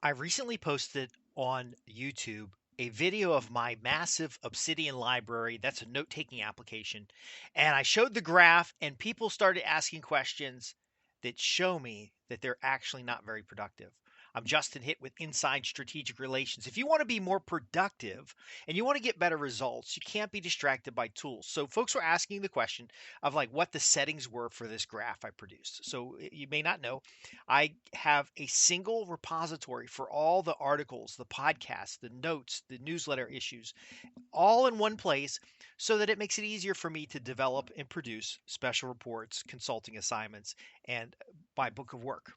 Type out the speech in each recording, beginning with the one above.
I recently posted on YouTube a video of my massive Obsidian library. That's a note taking application. And I showed the graph, and people started asking questions that show me that they're actually not very productive. I'm Justin Hitt with Inside Strategic Relations. If you want to be more productive and you want to get better results, you can't be distracted by tools. So, folks were asking the question of like what the settings were for this graph I produced. So, you may not know, I have a single repository for all the articles, the podcasts, the notes, the newsletter issues, all in one place so that it makes it easier for me to develop and produce special reports, consulting assignments, and my book of work.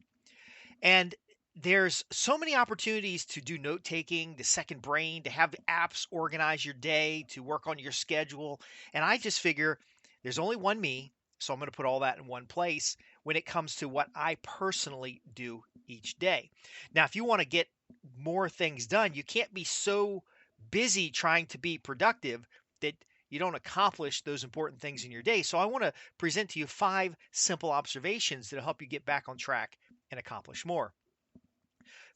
And there's so many opportunities to do note taking, the second brain, to have apps organize your day, to work on your schedule. And I just figure there's only one me. So I'm going to put all that in one place when it comes to what I personally do each day. Now, if you want to get more things done, you can't be so busy trying to be productive that you don't accomplish those important things in your day. So I want to present to you 5 simple observations that'll help you get back on track and accomplish more.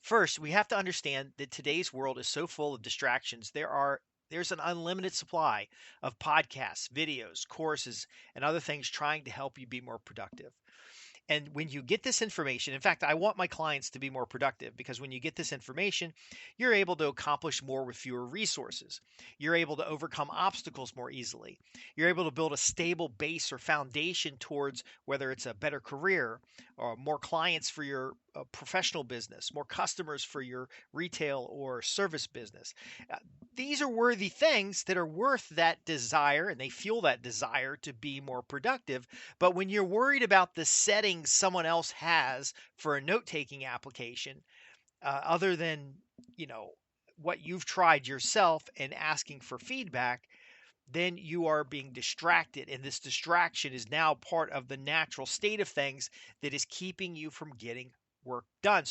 First, we have to understand that today's world is so full of distractions. There's an unlimited supply of podcasts, videos, courses, and other things trying to help you be more productive. And when you get this information, in fact, I want my clients to be more productive because when you get this information, you're able to accomplish more with fewer resources. You're able to overcome obstacles more easily. You're able to build a stable base or foundation towards whether it's a better career or more clients for your professional business, more customers for your retail or service business. Uh, these are worthy things that are worth that desire and they fuel that desire to be more productive. But when you're worried about the settings someone else has for a note taking application, other than, you know, what you've tried yourself and asking for feedback, then you are being distracted. And this distraction is now part of the natural state of things that is keeping you from getting work done.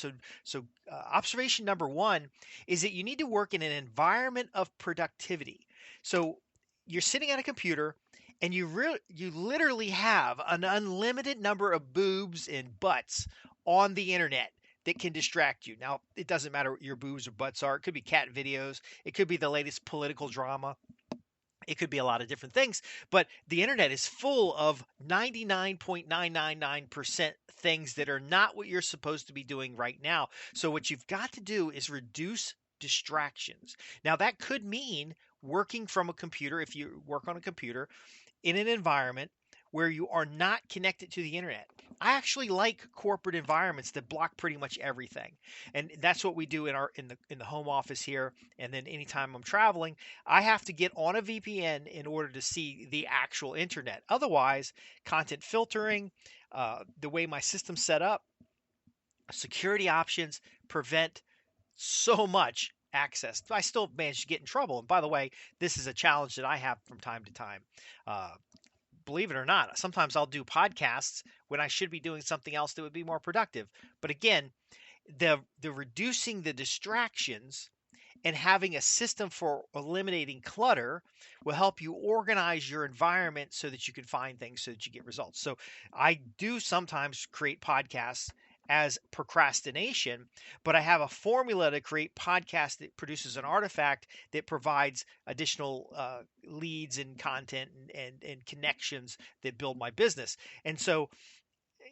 Observation number one is that you need to work in an environment of productivity. So, you're sitting at a computer and you literally have an unlimited number of boobs and butts on the internet that can distract you. Now, it doesn't matter what your boobs or butts are. It could be cat videos, it could be the latest political drama, it could be a lot of different things, but the internet is full of 99.999% things that are not what you're supposed to be doing right now. So, what you've got to do is reduce distractions. Now, that could mean working from a computer if you work on a computer in an environment where you are not connected to the internet. I actually like corporate environments that block pretty much everything. And that's what we do in the home office here. And then anytime I'm traveling, I have to get on a VPN in order to see the actual internet. Otherwise, content filtering, the way my system's set up, security options prevent so much access. I still manage to get in trouble. And by the way, this is a challenge that I have from time to time. Uh, Believe it or not, sometimes I'll do podcasts when I should be doing something else that would be more productive. But again, the reducing the distractions and having a system for eliminating clutter will help you organize your environment so that you can find things so that you get results. So I do sometimes create podcasts as procrastination, but I have a formula to create podcasts that produces an artifact that provides additional leads and content and connections that build my business. And so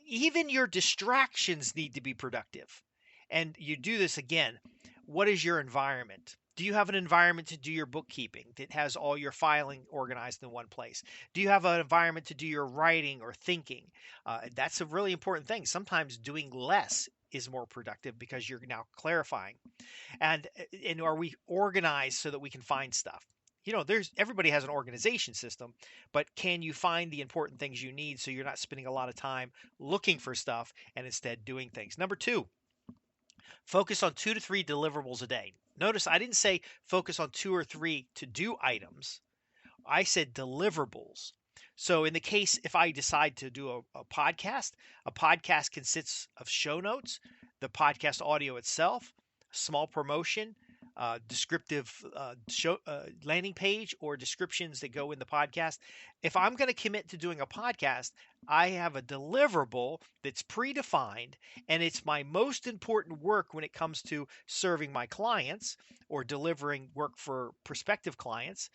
even your distractions need to be productive. And you do this again. What is your environment? Do you have an environment to do your bookkeeping that has all your filing organized in one place? Do you have an environment to do your writing or thinking? That's a really important thing. Sometimes doing less is more productive because you're now clarifying. And are we organized so that we can find stuff? There's everybody has an organization system, but can you find the important things you need so you're not spending a lot of time looking for stuff and instead doing things? Number two, focus on 2 to 3 deliverables a day. Notice I didn't say focus on 2 or 3 to do items. I said deliverables. So in the case, if I decide to do a podcast consists of show notes, the podcast audio itself, small promotion, descriptive landing page or descriptions that go in the podcast. If I'm going to commit to doing a podcast, I have a deliverable that's predefined, and it's my most important work when it comes to serving my clients or delivering work for prospective clients.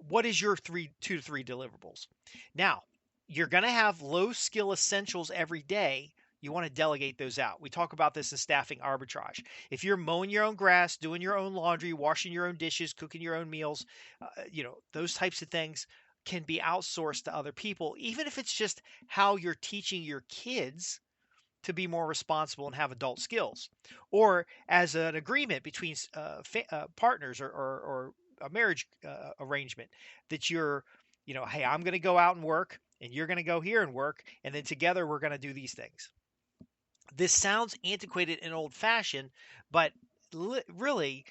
What is your 2 to 3 deliverables? Now, you're going to have low skill essentials every day. You want to delegate those out. We talk about this in staffing arbitrage. If you're mowing your own grass, doing your own laundry, washing your own dishes, cooking your own meals, those types of things can be outsourced to other people, even if it's just how you're teaching your kids to be more responsible and have adult skills, or as an agreement between partners, or a marriage arrangement that hey, I'm going to go out and work and you're going to go here and work, and then together we're going to do these things. This sounds antiquated and old fashioned, but really,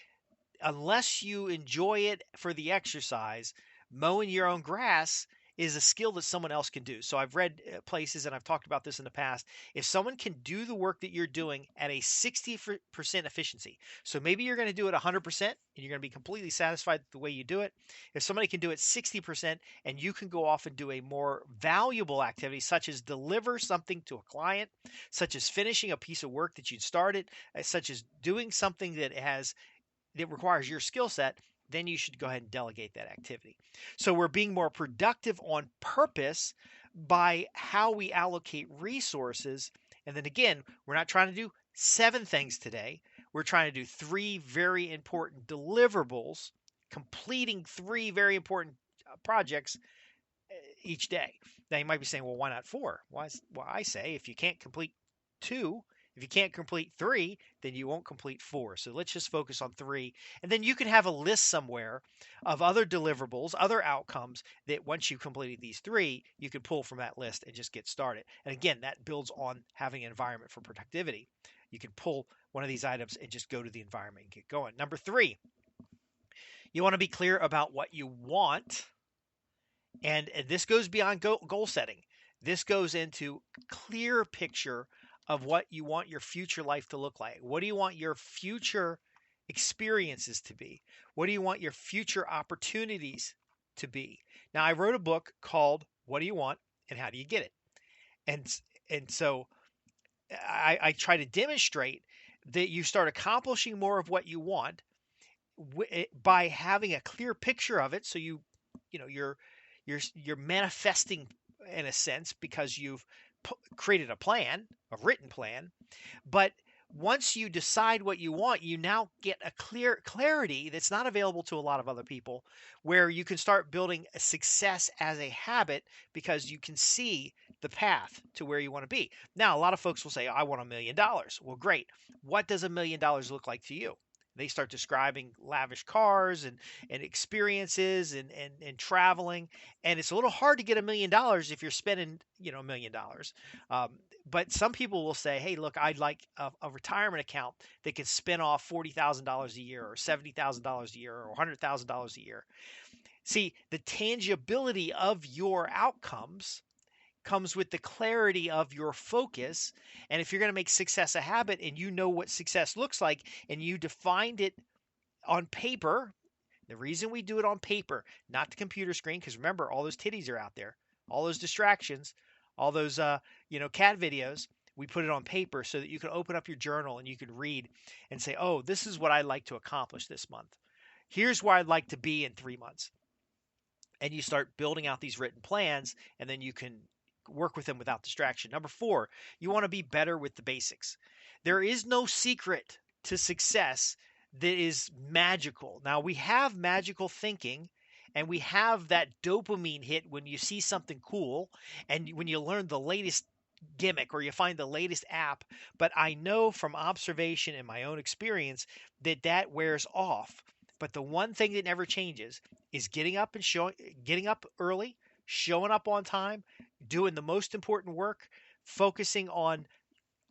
unless you enjoy it for the exercise, mowing your own grass is a skill that someone else can do. So I've read places, and I've talked about this in the past. If someone can do the work that you're doing at a 60% efficiency, so maybe you're going to do it 100% and you're going to be completely satisfied with the way you do it. If somebody can do it 60% and you can go off and do a more valuable activity, such as deliver something to a client, such as finishing a piece of work that you'd started, such as doing something that requires your skill set, then you should go ahead and delegate that activity. So we're being more productive on purpose by how we allocate resources. And then again, we're not trying to do 7 things today. We're trying to do 3 very important deliverables, completing 3 very important projects each day. Now you might be saying, well, why not 4? Well, I say if you can't complete 2, if you can't complete 3, then you won't complete 4. So let's just focus on 3. And then you can have a list somewhere of other deliverables, other outcomes that once you've completed these 3, you can pull from that list and just get started. And again, that builds on having an environment for productivity. You can pull one of these items and just go to the environment and get going. Number 3, you want to be clear about what you want. And this goes beyond goal setting. This goes into clear picture of what you want your future life to look like. What do you want your future experiences to be? What do you want your future opportunities to be? Now, I wrote a book called What Do You Want and How Do You Get It? And so I try to demonstrate that you start accomplishing more of what you want by having a clear picture of it. So you're manifesting in a sense because you've created a plan, a written plan. But once you decide what you want, you now get a clarity that's not available to a lot of other people, where you can start building a success as a habit because you can see the path to where you want to be. Now, a lot of folks will say, I want $1 million. Well, great. What does $1 million look like to you? They start describing lavish cars and experiences and traveling. And it's a little hard to get $1 million if you're spending, $1 million. But some people will say, hey, look, I'd like a retirement account that can spin off $40,000 a year or $70,000 a year or $100,000 a year. See, the tangibility of your outcomes comes with the clarity of your focus. And if you're going to make success a habit and you know what success looks like and you defined it on paper, the reason we do it on paper, not the computer screen, because remember, all those titties are out there, all those distractions, all those, cat videos. We put it on paper so that you can open up your journal and you can read and say, oh, this is what I'd like to accomplish this month. Here's where I'd like to be in 3 months. And you start building out these written plans, and then you can work with them without distraction. Number 4, you want to be better with the basics. There is no secret to success that is magical. Now, we have magical thinking, and we have that dopamine hit when you see something cool and when you learn the latest gimmick or you find the latest app. But I know from observation and my own experience that wears off. But the one thing that never changes is getting up early, showing up on time, doing the most important work, focusing on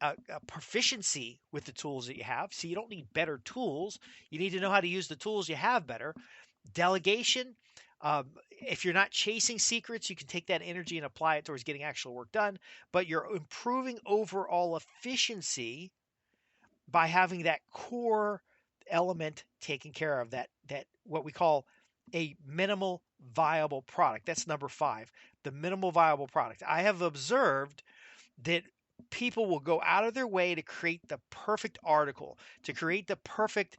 a proficiency with the tools that you have. So you don't need better tools. You need to know how to use the tools you have better. Delegation. If you're not chasing secrets, you can take that energy and apply it towards getting actual work done. But you're improving overall efficiency by having that core element taken care of, that what we call a minimal viable product. That's number 5, the minimal viable product. I have observed that people will go out of their way to create the perfect article, to create the perfect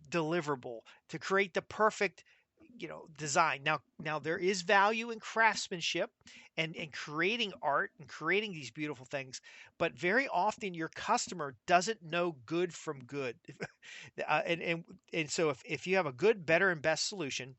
deliverable, to create the perfect design. Now there is value in craftsmanship and creating art and creating these beautiful things, but very often your customer doesn't know good from good. And so if you have a good, better, and best solution,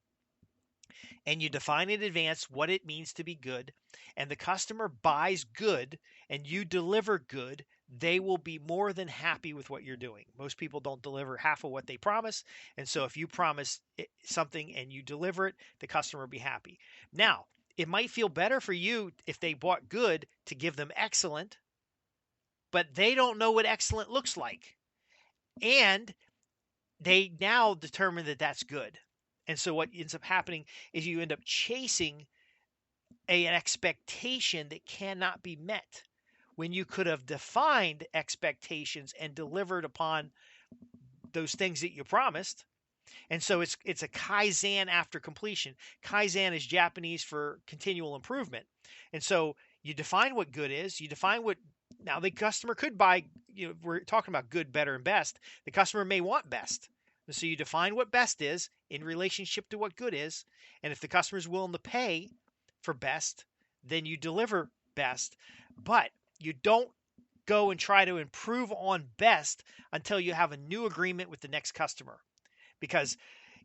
and you define in advance what it means to be good, and the customer buys good and you deliver good, they will be more than happy with what you're doing. Most people don't deliver half of what they promise. And so if you promise something and you deliver it, the customer will be happy. Now, it might feel better for you if they bought good to give them excellent, but they don't know what excellent looks like. And they now determine that that's good. And so what ends up happening is you end up chasing an expectation that cannot be met when you could have defined expectations and delivered upon those things that you promised. And so it's a kaizen after completion. Kaizen is Japanese for continual improvement. And so you define what good is, you define what now the customer could buy, we're talking about good, better, and best. The customer may want best. And so you define what best is in relationship to what good is. And if the customer is willing to pay for best, then you deliver best. But you don't go and try to improve on best until you have a new agreement with the next customer, because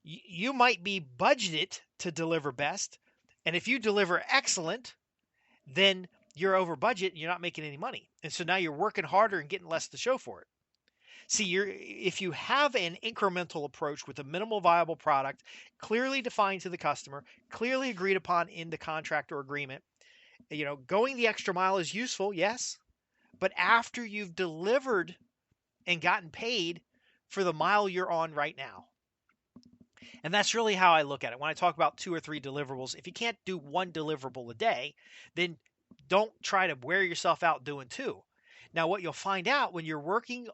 you might be budgeted to deliver best, and if you deliver excellent, then you're over budget and you're not making any money, and so now you're working harder and getting less to show for it. See, if you have an incremental approach with a minimal viable product, clearly defined to the customer, clearly agreed upon in the contract or agreement, going the extra mile is useful, yes, but after you've delivered and gotten paid for the mile you're on right now. And that's really how I look at it. When I talk about 2 or 3 deliverables, if you can't do 1 deliverable a day, then don't try to wear yourself out doing 2. Now, what you'll find out when you're working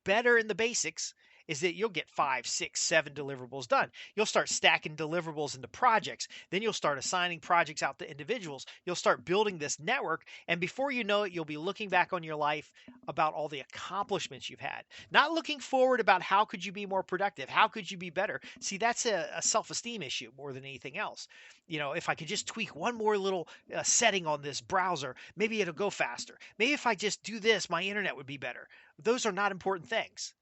better in the basics is that you'll get 5, 6, 7 deliverables done. You'll start stacking deliverables into projects. Then you'll start assigning projects out to individuals. You'll start building this network. And before you know it, you'll be looking back on your life about all the accomplishments you've had. Not looking forward about how could you be more productive? How could you be better? See, that's a self-esteem issue more than anything else. If I could just tweak one more little setting on this browser, maybe it'll go faster. Maybe if I just do this, my internet would be better. Those are not important things.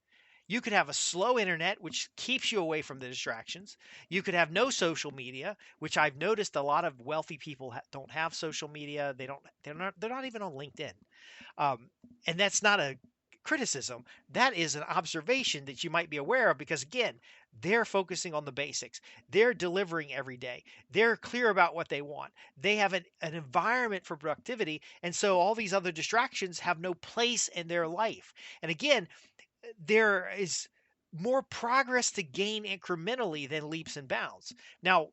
You could have a slow internet, which keeps you away from the distractions. You could have no social media, which I've noticed a lot of wealthy people don't have social media. They're not even on LinkedIn. And that's not a criticism. That is an observation that you might be aware of, because again, they're focusing on the basics. They're delivering every day. They're clear about what they want. They have an environment for productivity. And so all these other distractions have no place in their life. And again, there is more progress to gain incrementally than leaps and bounds. Now,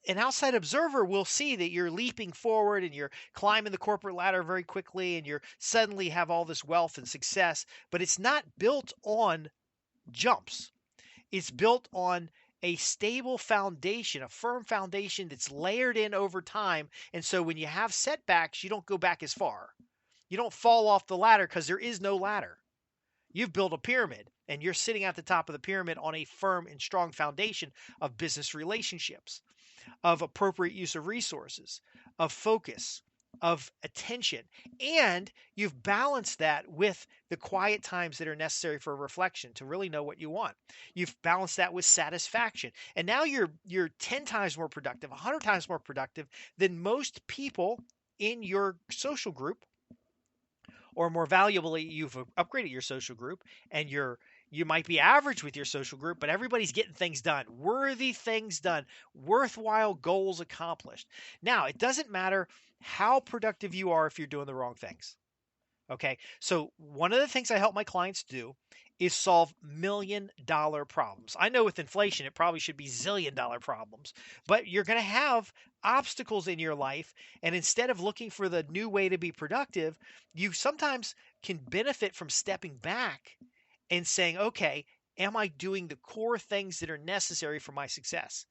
an outside observer will see that you're leaping forward and you're climbing the corporate ladder very quickly and you're suddenly have all this wealth and success, but it's not built on jumps. It's built on a stable foundation, a firm foundation that's layered in over time. And so when you have setbacks, you don't go back as far. You don't fall off the ladder because there is no ladder. You've built a pyramid and you're sitting at the top of the pyramid on a firm and strong foundation of business relationships, of appropriate use of resources, of focus, of attention. And you've balanced that with the quiet times that are necessary for reflection to really know what you want. You've balanced that with satisfaction. And now you're 10 times more productive, 100 times more productive than most people in your social group. Or more valuably, you've upgraded your social group and you might be average with your social group, but everybody's getting things done, worthy things done, worthwhile goals accomplished. Now, it doesn't matter how productive you are if you're doing the wrong things. Okay. So one of the things I help my clients do is solve $1,000,000 problems. I know with inflation, it probably should be $1,000,000,000 problems, but you're going to have obstacles in your life. And instead of looking for the new way to be productive, you sometimes can benefit from stepping back and saying, okay, Am I doing the core things that are necessary for my success?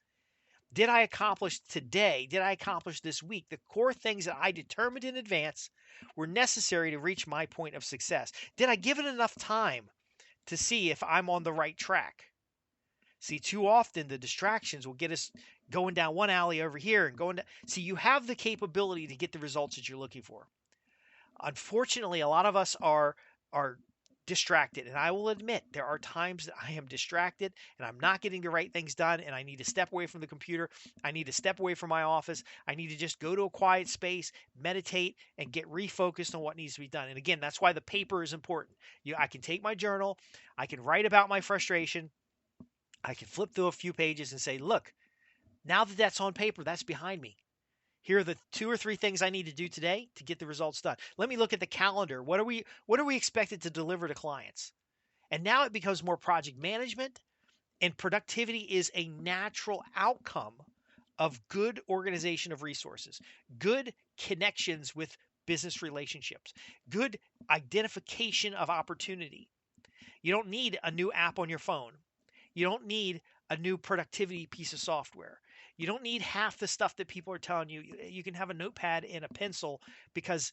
Did I accomplish today? Did I accomplish this week? The core things that I determined in advance were necessary to reach my point of success. Did I give it enough time to see if I'm on the right track? See, too often the distractions will get us going down one alley over here and going to see you have the capability to get the results that you're looking for. Unfortunately, a lot of us are distracted, and I will admit there are times that I am distracted and I'm not getting the right things done, and I need to step away from the computer. I need to step away from my office. I need to just go to a quiet space, meditate, and get refocused on what needs to be done. And again, that's why the paper is important. I can take my journal, I can write about my frustration, I can flip through a few pages and say, look, now that that's on paper, that's behind me. Here are the 2 or 3 things I need to do today to get the results done. Let me look at the calendar. What are we expected to deliver to clients? And now it becomes more project management, and productivity is a natural outcome of good organization of resources, good connections with business relationships, good identification of opportunity. You don't need a new app on your phone. You don't need a new productivity piece of software. You don't need half the stuff that people are telling you. You can have a notepad and a pencil, because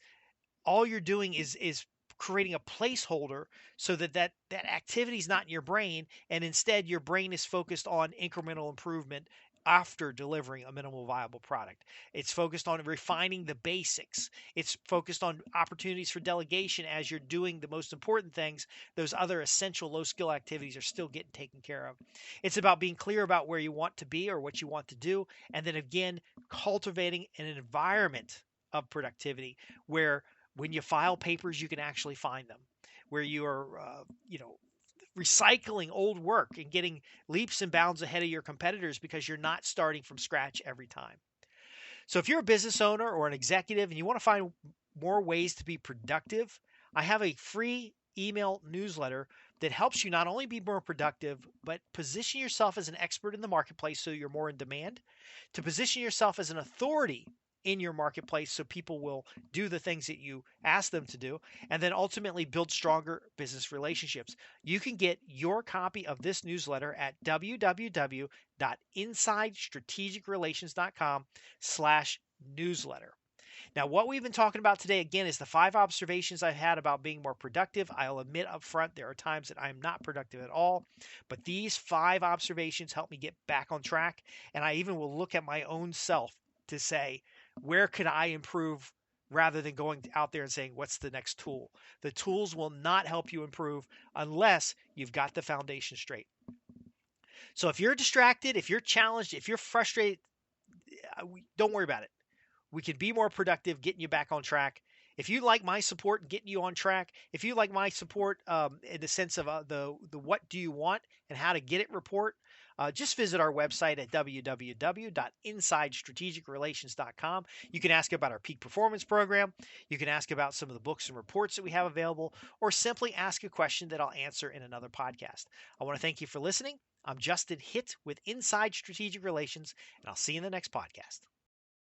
all you're doing is creating a placeholder so that activity is not in your brain, and instead your brain is focused on incremental improvement after delivering a minimal viable product. It's focused on refining the basics. It's focused on opportunities for delegation as you're doing the most important things. Those other essential low skill activities are still getting taken care of. It's about being clear about where you want to be or what you want to do, and then again cultivating an environment of productivity where when you file papers, you can actually find them, where you are, recycling old work and getting leaps and bounds ahead of your competitors because you're not starting from scratch every time. So if you're a business owner or an executive and you want to find more ways to be productive, I have a free email newsletter that helps you not only be more productive, but position yourself as an expert in the marketplace so you're more in demand, to position yourself as an authority in your marketplace so people will do the things that you ask them to do, and then ultimately build stronger business relationships. You can get your copy of this newsletter at www.insidestrategicrelations.com/newsletter. Now, what we've been talking about today, again, is the 5 observations I've had about being more productive. I'll admit up front there are times that I'm not productive at all, but these 5 observations help me get back on track. And I even will look at my own self to say, where could I improve, rather than going out there and saying, what's the next tool? The tools will not help you improve unless you've got the foundation straight. So if you're distracted, if you're challenged, if you're frustrated, don't worry about it. We can be more productive, getting you back on track. If you like my support and getting you on track, if you like my support in the sense of the what do you want and how to get it report, just visit our website at www.insidestrategicrelations.com. You can ask about our peak performance program. You can ask about some of the books and reports that we have available, or simply ask a question that I'll answer in another podcast. I want to thank you for listening. I'm Justin Hitt with Inside Strategic Relations, and I'll see you in the next podcast.